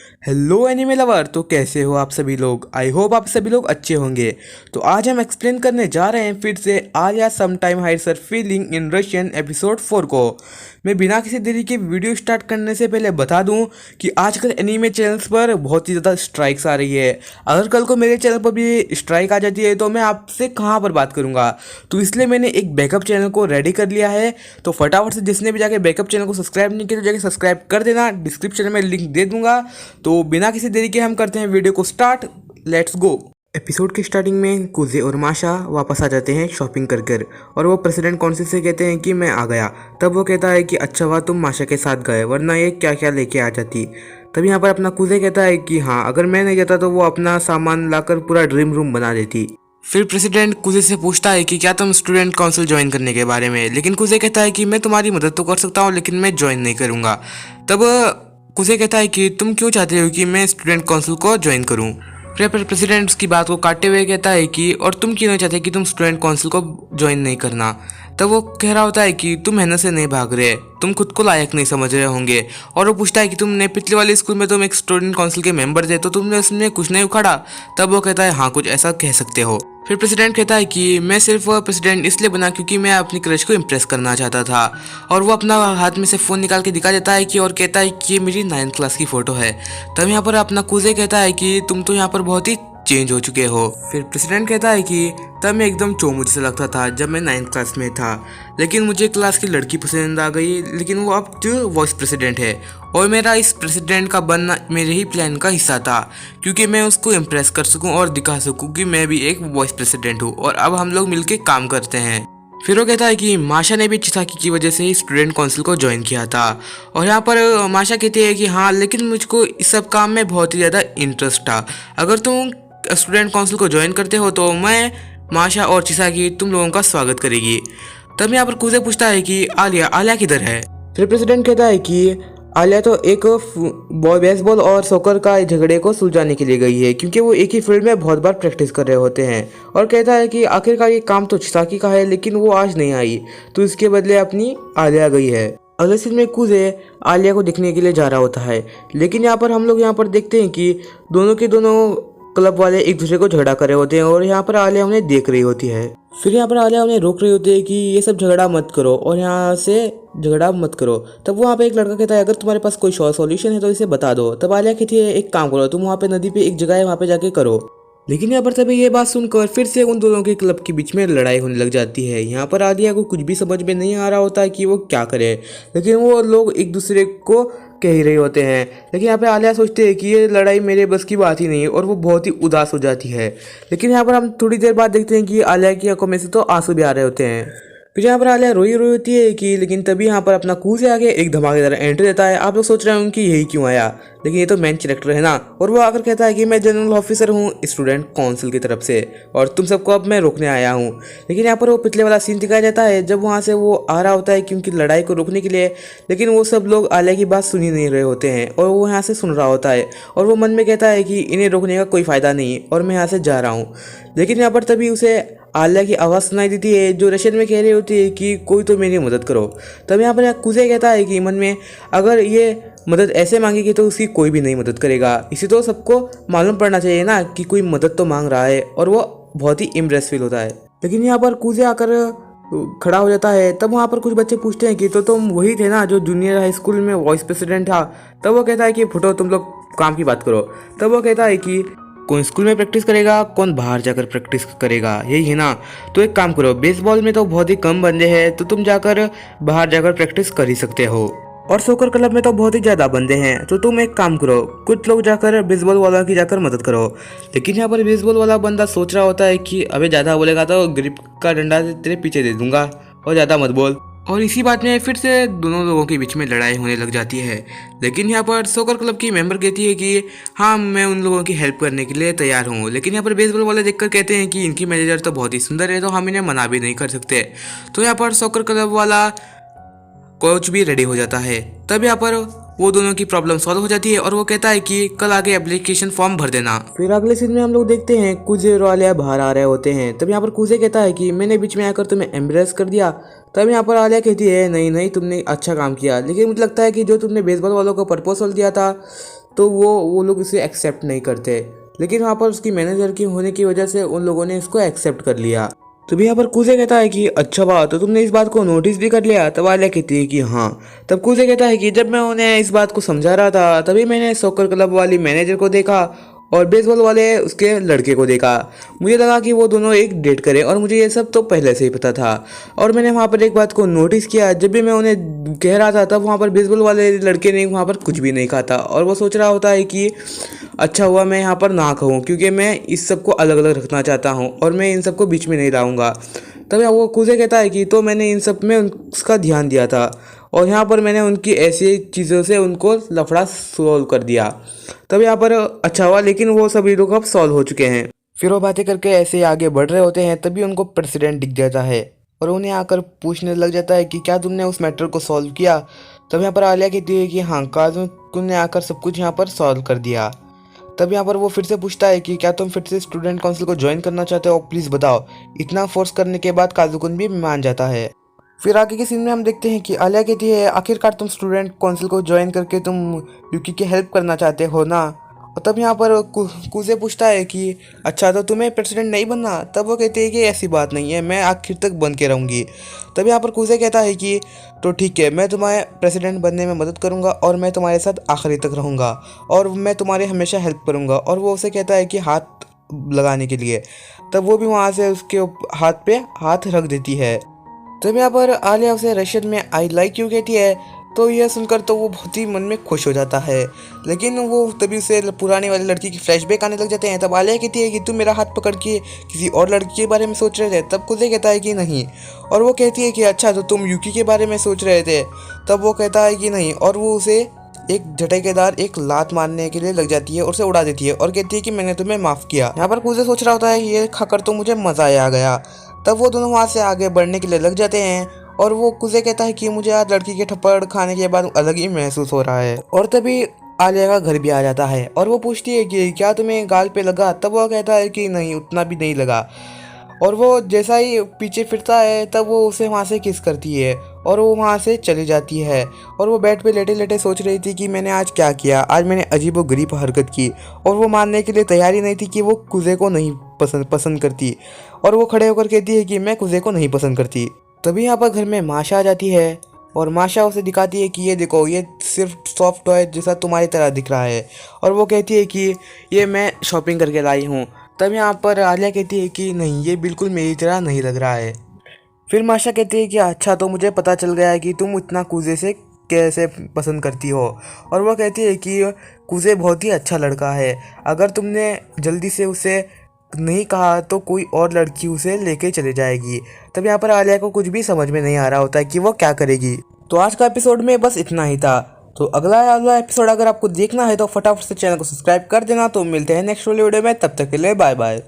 Hello anime lover. तो कैसे हो आप सभी लोग? आई होप आप सभी लोग अच्छे होंगे। तो आज हम एक्सप्लेन करने जा रहे हैं फिर से Alia some time hides her feeling in Russian episode 4 को। मैं बिना किसी देरी के वीडियो स्टार्ट करने से पहले बता दूं कि आजकल एनीमे चैनल्स पर बहुत ही ज़्यादा स्ट्राइक्स आ रही है। अगर कल को मेरे चैनल पर भी स्ट्राइक आ जाती है तो मैं आपसे कहाँ पर बात करूँगा। तो इसलिए मैंने एक बैकअप चैनल को रेडी कर लिया है। तो फटाफट से जिसने भी जाके बैकअप चैनल को सब्सक्राइब नहीं किया तो जाके सब्सक्राइब कर देना, डिस्क्रिप्शन में लिंक दे दूंगा। तो बिना किसी देरी के हम करते हैं वीडियो को स्टार्ट। Let's go. एपिसोड की स्टार्टिंग में कुजे और माशा वापस आ जाते हैं शॉपिंग कर कर, और वो प्रेसिडेंट काउंसिल से कहते हैं कि मैं आ गया। तब वो कहता है कि अच्छा हुआ तुम माशा के साथ गए, वरना ये क्या क्या लेके आ जाती। तब यहाँ पर अपना कुजे कहता है कि हाँ, अगर मैं नहीं जाता तो वो अपना सामान लाकर पूरा ड्रीम रूम बना देती। फिर प्रेसिडेंट कुजे से पूछता है कि क्या तुम स्टूडेंट काउंसिल ज्वाइन करने के बारे में, लेकिन कुजे कहता है कि मैं तुम्हारी मदद तो कर सकता हूँ लेकिन मैं ज्वाइन नहीं करूँगा। तब कुजे कहता है कि तुम क्यों चाहते हो कि मैं स्टूडेंट काउंसिल को ज्वाइन करूं। फिर प्रेसिडेंट उसकी बात को काटते हुए कहता है कि और तुम क्यों नहीं चाहते कि तुम स्टूडेंट काउंसिल को ज्वाइन नहीं करना। तब वो कह रहा होता है कि तुम मेहनत से नहीं भाग रहे, तुम खुद को लायक नहीं समझ रहे होंगे। और वो पूछता है कि तुमने पिछले वाले स्कूल में तुम एक स्टूडेंट काउंसिल के मेंबर थे तो तुमने उसमें कुछ नहीं उखाड़ा। तब वो कहता है हाँ, कुछ ऐसा कह सकते हो। फिर प्रेसिडेंट कहता है कि मैं सिर्फ प्रेसिडेंट इसलिए बना क्योंकि मैं अपनी क्रश को इम्प्रेस करना चाहता था। और वो अपना हाथ में से फ़ोन निकाल के दिखा देता है कि और कहता है कि ये मेरी 9th क्लास की फ़ोटो है। तब यहाँ पर अपना कुजे कहता है कि तुम तो यहाँ पर बहुत ही चेंज हो चुके हो। फिर प्रेसिडेंट कहता है कि तब मैं एकदम चोमुच से लगता था जब मैं 9th क्लास में था, लेकिन मुझे क्लास की लड़की पसंद आ गई, लेकिन वो अब जो वाइस प्रेसिडेंट है और मेरा इस प्रेसिडेंट का बनना मेरे ही प्लान का हिस्सा था क्योंकि मैं उसको इम्प्रेस कर सकूं और दिखा सकूं कि मैं भी एक वाइस प्रेसिडेंट हूं और अब हम लोग मिलके काम करते हैं। फिर वो कहता है कि माशा ने भी चिसाकी की वजह से स्टूडेंट काउंसिल को ज्वाइन किया था। और यहाँ पर माशा कहती है कि हाँ, लेकिन मुझको इस सब काम में बहुत ही ज़्यादा इंटरेस्ट था। अगर तुम स्टूडेंट काउंसिल को ज्वाइन करते हो तो मैं, माशा और चिसाकी तुम लोगों का स्वागत करेगी। तब यहाँ पर कुजे पूछता है कि आलिया आलिया किधर है। फिर प्रेसिडेंट कहता है कि आलिया तो एक बेसबॉल और सॉकर का झगड़े को सुलझाने के लिए गई है क्योंकि वो एक ही फील्ड में बहुत बार प्रैक्टिस कर रहे होते हैं। और कहता है कि आखिरकार ये काम तो चिसाकी का है लेकिन वो आज नहीं आई तो इसके बदले अपनी आलिया गई है। अगले सीन में कुजे आलिया को दिखने के लिए जा रहा होता है, लेकिन यहाँ पर हम लोग यहाँ पर देखते हैं कि दोनों के दोनों क्लब वाले एक दूसरे को झगड़ा कर रहे होते हैं और यहाँ पर आलिया उन्हें देख रही होती है। फिर यहाँ पर आलिया उन्हें रोक रही होती है कि ये सब झगड़ा मत करो और यहाँ से झगड़ा मत करो। तब वहाँ पे एक लड़का कहता है अगर तुम्हारे पास कोई सॉल्यूशन है तो इसे बता दो। तब आलिया कहती है एक काम करो, तुम वहाँ पे नदी पे एक जगह है वहाँ पे जाके करो। लेकिन यहाँ पर तभी ये बात सुनकर फिर से उन दोनों के क्लब के बीच में लड़ाई होने लग जाती है। यहाँ पर आलिया को कुछ भी समझ में नहीं आ रहा होता है कि वो क्या करे, लेकिन वो लोग एक दूसरे को कह ही रहे होते हैं। लेकिन यहाँ पे आलिया सोचते हैं कि ये लड़ाई मेरे बस की बात ही नहीं है और वो बहुत ही उदास हो जाती है। लेकिन यहाँ पर हम थोड़ी देर बाद देखते हैं कि आलिया की आंखों में से तो आंसू भी आ रहे होते हैं। फिर यहाँ पर आलिया रोई रोई होती है कि लेकिन तभी यहाँ पर अपना कुजे आगे एक धमाकेदार एंट्री देता है। आप लोग सोच रहे होंगे कि यही क्यों आया, लेकिन ये तो मेन कैरेक्टर है ना। और वो आकर कहता है कि मैं जनरल ऑफिसर हूँ स्टूडेंट काउंसिल की तरफ से और तुम सबको अब मैं रोकने आया हूँ। लेकिन यहाँ पर वो पिछले वाला सीन दिखाया जाता है जब वहाँ से वो आ रहा होता है क्योंकि लड़ाई को रोकने के लिए, लेकिन वो सब लोग आलिया की बात सुन ही नहीं रहे होते हैं और वो यहाँ से सुन रहा होता है और वो मन में कहता है कि इन्हें रोकने का कोई फ़ायदा नहीं और मैं यहाँ से जा रहा हूँ। लेकिन यहाँ पर तभी उसे आलिया की आवाज़ सुनाई देती है जो रशियन में कह रही होती है कि कोई तो मेरी मदद करो। तब यहाँ पर कुजे कहता है कि मन में अगर ये मदद ऐसे मांगेगी तो उसकी कोई भी नहीं मदद करेगा। इसे तो सबको मालूम पड़ना चाहिए ना कि कोई मदद तो मांग रहा है, और वो बहुत ही इम्प्रेस फील होता है। लेकिन यहाँ पर कुजे आकर खड़ा हो जाता है। तब वहाँ पर कुछ बच्चे पूछते हैं कि तो तुम वही थे ना जो जूनियर हाई स्कूल में वाइस प्रेसिडेंट था। तब वो कहता है कि फुटो, तुम लोग काम की बात करो। तब वो कहता है कि कौन स्कूल में प्रैक्टिस करेगा, कौन बाहर जाकर प्रैक्टिस करेगा, यही है ना। तो एक काम करो, बेसबॉल में तो बहुत ही कम बंदे हैं तो तुम जाकर बाहर जाकर प्रैक्टिस कर ही सकते हो, और सोकर क्लब में तो बहुत ही ज़्यादा बंदे हैं तो तुम एक काम करो, कुछ लोग जाकर बेसबॉल वाला की जाकर मदद करो। लेकिन यहाँ पर बेसबॉल वाला बंदा सोच रहा होता है कि अबे ज़्यादा बोलेगा तो ग्रिप का डंडा तेरे पीछे दे दूंगा और ज़्यादा मत बोल। और इसी बात में फिर से दोनों लोगों के बीच में लड़ाई होने लग जाती है। लेकिन यहाँ पर सोकर क्लब की मेंबर कहती है कि हाँ, मैं उन लोगों की हेल्प करने के लिए तैयार हूँ। लेकिन यहाँ पर बेसबॉल वाले देखकर कहते हैं कि इनकी मैनेजर तो बहुत ही सुंदर है तो हम इन्हें मना भी नहीं कर सकते। तो यहाँ पर सोकर क्लब वाला कोच भी रेडी हो जाता है। तब यहाँ पर वो दोनों की प्रॉब्लम सॉल्व हो जाती है और वो कहता है कि कल आगे एप्लीकेशन फॉर्म भर देना। फिर अगले सीन में हम लोग देखते हैं कुजे और आलिया बाहर आ रहे होते हैं। तब यहाँ पर कुजे कहता है कि मैंने बीच में आकर तुम्हें एम्ब्रेस कर दिया। तब यहाँ पर आलिया कहती है नहीं नहीं, तुमने अच्छा काम किया, लेकिन मुझे लगता है कि जो तुमने बेसबॉल वालों को प्रपोजल दिया था तो वो लोग इसे एक्सेप्ट नहीं करते। लेकिन वहाँ पर उसकी मैनेजर की होने की वजह से उन लोगों ने इसको एक्सेप्ट कर लिया। तभी यहाँ पर कूजे कहता है कि अच्छा बात, तो तुमने इस बात को नोटिस भी कर लिया? तब आलिया कहती है कि हाँ। तब कूजे कहता है कि जब मैं उन्हें इस बात को समझा रहा था तभी मैंने सॉकर क्लब वाली मैनेजर को देखा और बेसबॉल वाले उसके लड़के को देखा। मुझे लगा कि वो दोनों एक डेट करें और मुझे ये सब तो पहले से ही पता था। और मैंने वहाँ पर एक बात को नोटिस किया, जब भी मैं उन्हें कह रहा था तब वहाँ पर बेसबॉल वाले लड़के ने वहाँ पर कुछ भी नहीं कहा था और वो सोच रहा होता है कि अच्छा हुआ मैं यहाँ पर ना कहूँ, क्योंकि मैं इस सब को अलग अलग रखना चाहता हूँ और मैं इन सबको बीच में नहीं लाऊंगा। तब वो कूजे कहता है कि तो मैंने इन सब में उसका ध्यान दिया था और यहाँ पर मैंने उनकी ऐसी चीज़ों से उनको लफड़ा सॉल्व कर दिया। तब यहाँ पर अच्छा हुआ, लेकिन वो सभी लोग अब सॉल्व हो चुके हैं। फिर वो बातें करके ऐसे ही आगे बढ़ रहे होते हैं, तभी उनको प्रेसिडेंट दिख जाता है और उन्हें आकर पूछने लग जाता है कि क्या तुमने उस मैटर को सॉल्व किया? तब यहाँ पर आलिया कहती है कि हाँ काजू, तुमने आकर सब कुछ यहाँ पर सॉल्व कर दिया। तब यहाँ पर वो फिर से पूछता है कि क्या तुम फिर से स्टूडेंट काउंसिल को ज्वाइन करना चाहते हो, प्लीज़ बताओ। इतना फोर्स करने के बाद काजुकुन भी मान जाता है। फिर आगे के सीन में हम देखते हैं कि आलिया कहती है आखिरकार तुम स्टूडेंट काउंसिल को ज्वाइन करके तुम यूकी की हेल्प करना चाहते हो ना। और तब यहाँ पर कूजे पूछता है कि अच्छा तो तुम्हें प्रेसिडेंट नहीं बनना? तब वो कहती है कि ऐसी बात नहीं है, मैं आखिर तक बन के रहूँगी। तब यहाँ पर कूजे कहता है कि तो ठीक है, मैं तुम्हारे प्रेसिडेंट बनने में मदद करूँगा और मैं तुम्हारे साथ आखिरी तक रहूँगा और मैं तुम्हारे हमेशा हेल्प करूँगा। और वो उसे कहता है कि हाथ लगाने के लिए। तब वो भी वहाँ से उसके हाथ पे हाथ रख देती है। तब यहाँ पर आलिया उसे रशियन में आई लाइक यू कहती है। तो यह सुनकर तो वो बहुत ही मन में खुश हो जाता है, लेकिन वो तभी उसे पुरानी वाली लड़की की फ्लैशबैक आने लग जाते हैं। तब आलिया कहती है कि तुम मेरा हाथ पकड़ के किसी और लड़की के बारे में सोच रहे थे? तब कुजे कहता है कि नहीं। और वो कहती है कि अच्छा तो तुम यूकी के बारे में सोच रहे थे? तब वो कहता है कि नहीं, और वो उसे एक झटकेदार एक लात मारने के लिए लग जाती है और उसे उड़ा देती है और कहती है कि मैंने तुम्हें माफ़ किया। यहाँ पर कुजे सोच रहा होता है ये खाकर तो मुझे मज़ा आ गया। तब वो दोनों वहाँ से आगे बढ़ने के लिए लग जाते हैं और वो कुजे कहता है कि मुझे आज लड़की के थप्पड़ खाने के बाद अलग ही महसूस हो रहा है। और तभी आलिया का घर भी आ जाता है और वो पूछती है कि क्या तुम्हें गाल पे लगा? तब वो कहता है कि नहीं, उतना भी नहीं लगा। और वो जैसा ही पीछे फिरता है तब वो उसे वहाँ से किस करती है और वो वहाँ से चली जाती है। और वो बेड पे लेटे लेटे सोच रही थी कि मैंने आज क्या किया, आज मैंने अजीबोगरीब हरकत की। और वो मानने के लिए तैयार ही नहीं थी कि वो कुजे को नहीं पसंद करती। और वो खड़े होकर कहती है कि मैं कुजे को नहीं पसंद करती। तभी यहाँ पर घर में माशा आ जाती है और माशा उसे दिखाती है कि ये देखो, ये सिर्फ सॉफ्ट टॉय जैसा तुम्हारी तरह दिख रहा है। और वो कहती है कि ये मैं शॉपिंग करके लाई हूँ। तब यहाँ पर आलिया कहती है कि नहीं, ये बिल्कुल मेरी तरह नहीं लग रहा है। फिर माशा कहती है कि अच्छा तो मुझे पता चल गया है कि तुम इतना कुजे से कैसे पसंद करती हो। और वो कहती है कि कुजे बहुत ही अच्छा लड़का है, अगर तुमने जल्दी से उसे नहीं कहा तो कोई और लड़की उसे लेके चले जाएगी। तब यहाँ पर आलिया को कुछ भी समझ में नहीं आ रहा होता है कि वो क्या करेगी। तो आज का एपिसोड में बस इतना ही था। तो अगला एपिसोड अगर आपको देखना है तो फटाफट से चैनल को सब्सक्राइब कर देना। तो मिलते हैं नेक्स्ट वीडियो में, तब तक के लिए बाय बाय।